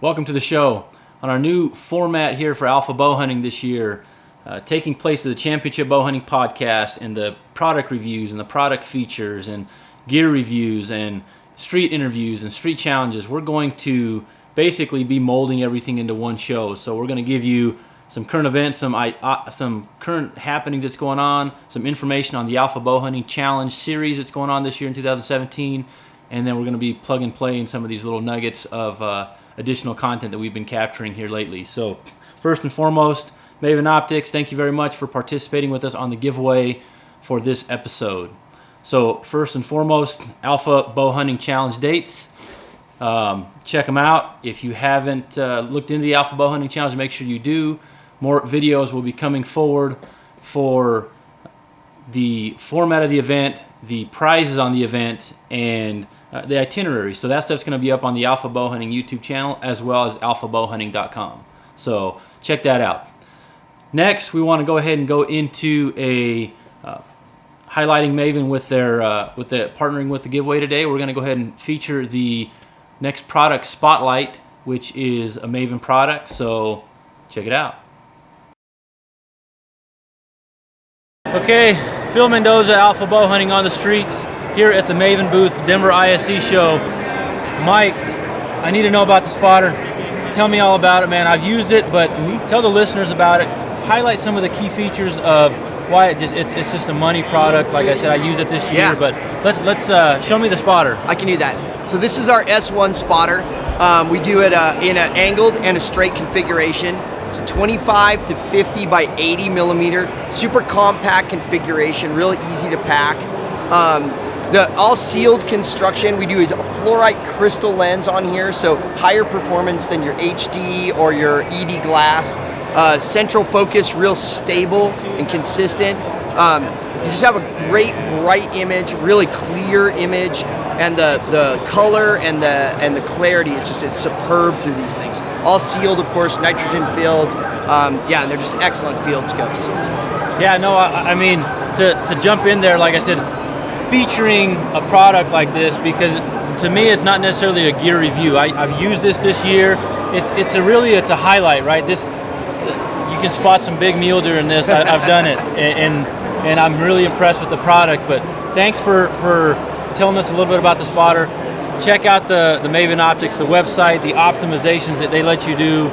Welcome to the show. On our new format here for Alpha Bowhunting this year, taking place at the Championship Bowhunting Podcast, and the product reviews and the product features and gear reviews and street interviews and street challenges, we're going to basically be molding everything into one show. So we're going to give you some current events, some current happenings that's going on, some information on the Alpha Bowhunting Challenge series that's going on this year in 2017, and then we're going to be plug and play in some of these little nuggets of additional content that we've been capturing here lately. So first and foremost, Maven Optics, thank you very much for participating with us on the giveaway for this episode. So first and foremost, Alpha Bowhunting Challenge dates. Check them out. If you haven't looked into the Alpha Bowhunting Challenge, make sure you do. More videos will be coming forward for the format of the event, the prizes on the event, and the itinerary. So that stuff's going to be up on the Alpha Bowhunting YouTube channel as well as alphabowhunting.com. So check that out. Next, we want to go ahead and go into a highlighting Maven with their partnering with the giveaway today. We're going to go ahead and feature the next product Spotlight, which is a Maven product. So check it out. Okay, Phil Mendoza, Alpha Bowhunting on the streets here at the Maven booth, Denver ISC show. Mike, I need to know about the spotter. Tell me all about it, man. I've used it, but tell the listeners about it. Highlight some of the key features of why it's just a money product. Like I said, I used it this year, but let's show me the spotter. I can do that. So this is our S1 spotter. We do it in an angled and a straight configuration. It's a 25 to 50 by 80 millimeter, super compact configuration, really easy to pack. The all sealed construction we do is a fluorite crystal lens on here, so higher performance than your HD or your ED glass. Central focus, real stable and consistent. You just have a great bright image, really clear image, and the color and the clarity is it's superb through these things. All sealed, of course, nitrogen filled. Yeah, and they're just excellent field scopes. Yeah, no, I mean, to jump in there, like I said, featuring a product like this, because to me it's not necessarily a gear review. I've used this year. It's a highlight, right? This you can spot some big mule deer in this. I've done it, and I'm really impressed with the product. But thanks for telling us a little bit about the spotter. Check out the Maven Optics, the website, the optimizations that they let you do.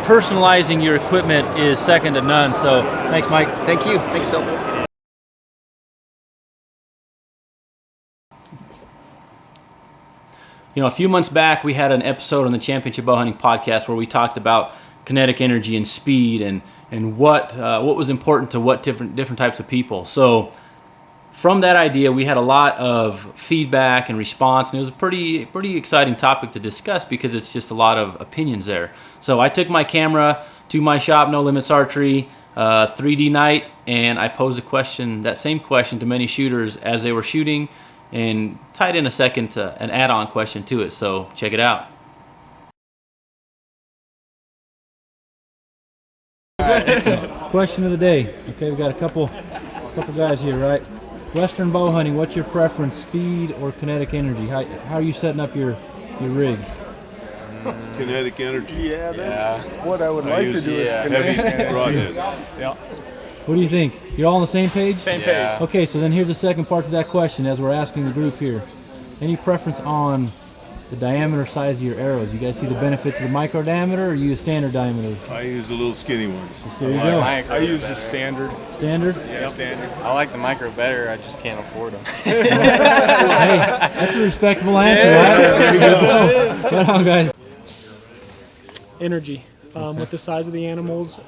Personalizing your equipment is second to none. So thanks, Mike. Thank you. Thanks, Phil. You know, a few months back, we had an episode on the Championship Bowhunting Podcast where we talked about kinetic energy and speed and what was important to what different types of people. So from that idea, we had a lot of feedback and response, and it was a pretty exciting topic to discuss because it's just a lot of opinions there. So I took my camera to my shop, No Limits Archery, 3D night, and I posed that same question to many shooters as they were shooting, and tied in an add-on question to it. So check it out. Question of the day. Okay, we've got a couple guys here, right? Western bow hunting, what's your preference, speed or kinetic energy? How are you setting up your rigs? Kinetic energy. Yeah, that's what I would like to do is kinetic heavy broadhead. Yeah. What do you think? You're all on the same page? Same page. Okay, so then here's the second part to that question as we're asking the group here. Any preference on the diameter size of your arrows? You guys see the benefits of the micro diameter, or use standard diameter? I use the little skinny ones. So there you go. I use the standard. Standard? Yeah, standard. I like the micro better, I just can't afford them. Hey, that's a respectable answer, right? There you go. Right on, guys. Energy. With the size of the animals,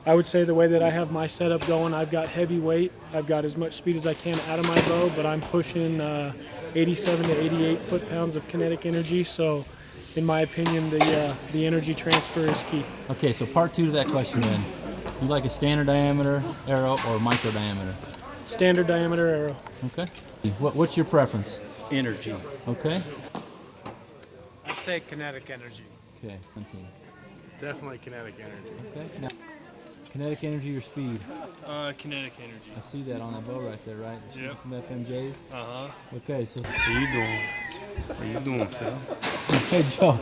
I would say the way that I have my setup going, I've got heavy weight. I've got as much speed as I can out of my bow, but I'm pushing 87 to 88 foot-pounds of kinetic energy. So, in my opinion, the energy transfer is key. Okay, so part two to that question then. You like a standard diameter arrow or micro diameter? Standard diameter arrow. Okay. What's your preference? Energy. Okay. I'd say kinetic energy. Okay. Definitely kinetic energy. Okay. Now, kinetic energy or speed? Kinetic energy. I see that on that bow right there, right? Yep. Some FMJs. Uh-huh. Okay, so How you doing? How you doing, Phil? Hey, Joe.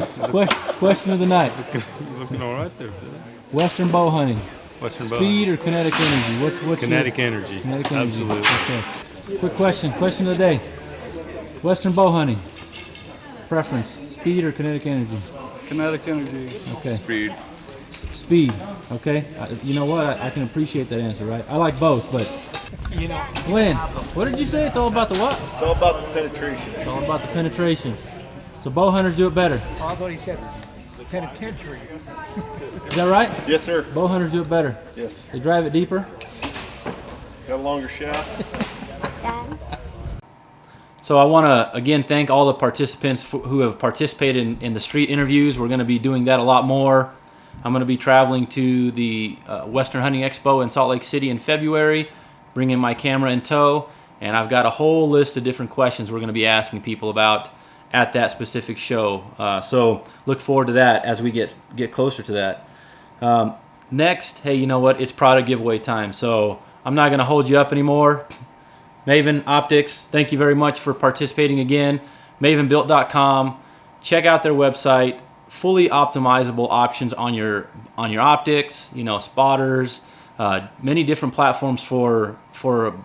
Question of the night. You looking all right there, Phil. Western bow hunting. Western bow. Speed or kinetic energy? What's Kinetic your, energy. Kinetic energy. Absolutely. Okay. Quick question. Question of the day. Western bow hunting. Preference. Speed or kinetic energy? Kinetic energy. Okay. Speed. Speed. Okay. You know what? I can appreciate that answer, right? I like both, but Glenn, what did you say? It's all about the what? It's all about the penetration. It's all about the penetration. So bow hunters do it better. I thought he said penitentiary. Is that right? Yes, sir. Bow hunters do it better. Yes. They drive it deeper. Got a longer shaft. So I want to again thank all the participants who have participated in the street interviews. We're going to be doing that a lot more. I'm going to be traveling to the Western Hunting Expo in Salt Lake City in February, bringing my camera in tow, and I've got a whole list of different questions we're going to be asking people about at that specific show. So look forward to that as we get closer to that. Next, hey, you know what? It's product giveaway time, so I'm not going to hold you up anymore. Maven Optics, thank you very much for participating again. Mavenbuilt.com. Check out their website. Fully optimizable options on your optics. You know, spotters, many different platforms for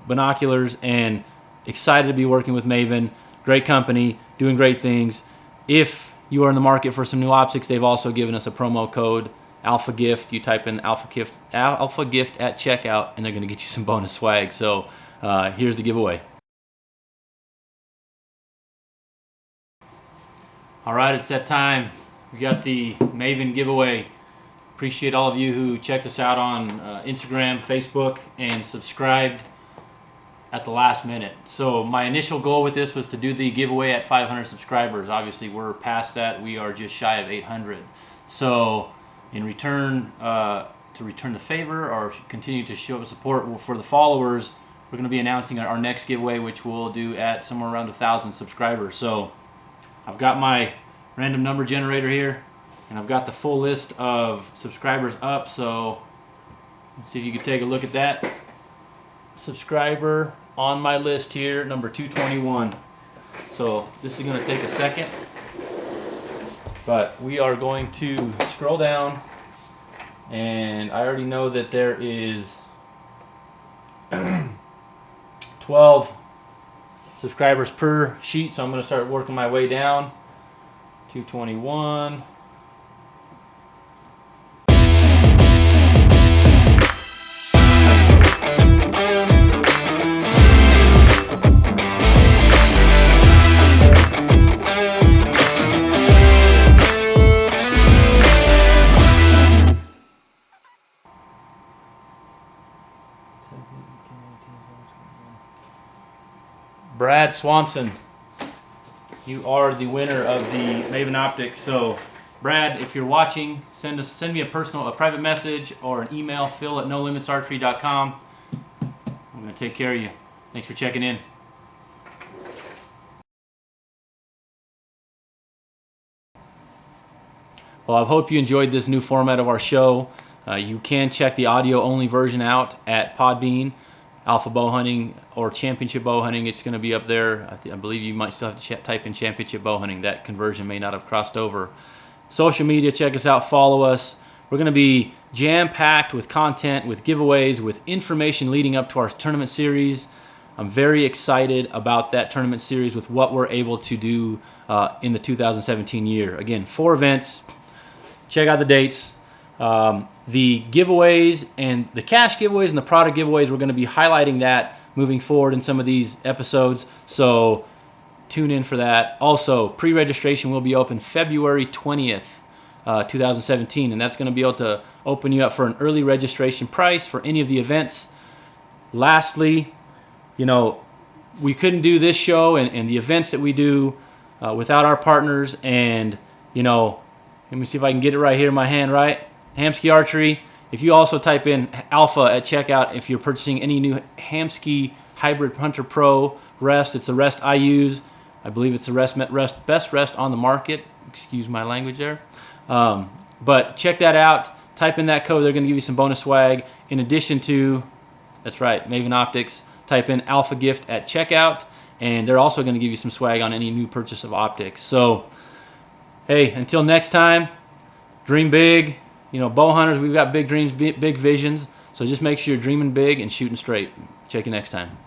binoculars, and excited to be working with Maven. Great company, doing great things. If you are in the market for some new optics, they've also given us a promo code, Alpha Gift. You type in Alpha Gift at checkout, and they're going to get you some bonus swag. So here's the giveaway. All right, it's that time. We got the Maven giveaway. Appreciate all of you who checked us out on Instagram, Facebook, and subscribed at the last minute. So my initial goal with this was to do the giveaway at 500 subscribers. Obviously, we're past that. We are just shy of 800. So in return, to return the favor or continue to show support for the followers, we're going to be announcing our next giveaway, which we'll do at somewhere around 1,000 subscribers. So I've got my random number generator here, and I've got the full list of subscribers up. So let's see if you can take a look at that. Subscriber on my list here, number 221. So this is going to take a second, but we are going to scroll down, and I already know that there is 12 subscribers per sheet, so I'm going to start working my way down. 221. Brad Swanson, you are the winner of the Maven Optics. So, Brad, if you're watching, send me a private message or an email, phil@nolimitsarchery.com. I'm going to take care of you. Thanks for checking in. Well, I hope you enjoyed this new format of our show. You can check the audio-only version out at Podbean, Alpha Bowhunting, or Championship Bowhunting. It's going to be up there. I believe you might still have to type in Championship Bowhunting. That conversion may not have crossed over. Social media, check us out, follow us. We're going to be jam-packed with content, with giveaways, with information leading up to our tournament series. I'm very excited about that tournament series with what we're able to do in the 2017 year. Again, 4 events. Check out the dates. The giveaways and the cash giveaways and the product giveaways, we're going to be highlighting that moving forward in some of these episodes. So tune in for that. Also, pre-registration will be open February 20th, 2017, and that's going to be able to open you up for an early registration price for any of the events. Lastly, you know, we couldn't do this show and the events that we do without our partners. And, you know, let me see if I can get it right here in my hand, right? Hamskea Archery. If you also type in Alpha at checkout, if you're purchasing any new Hamskea Hybrid Hunter Pro rest, it's the rest I use. I believe it's the best rest on the market. Excuse my language there. But check that out. Type in that code. They're going to give you some bonus swag. In addition to, that's right, Maven Optics. Type in Alpha Gift at checkout, and they're also going to give you some swag on any new purchase of optics. So, hey, until next time, dream big. You know, bow hunters, we've got big dreams, big visions. So just make sure you're dreaming big and shooting straight. Check you next time.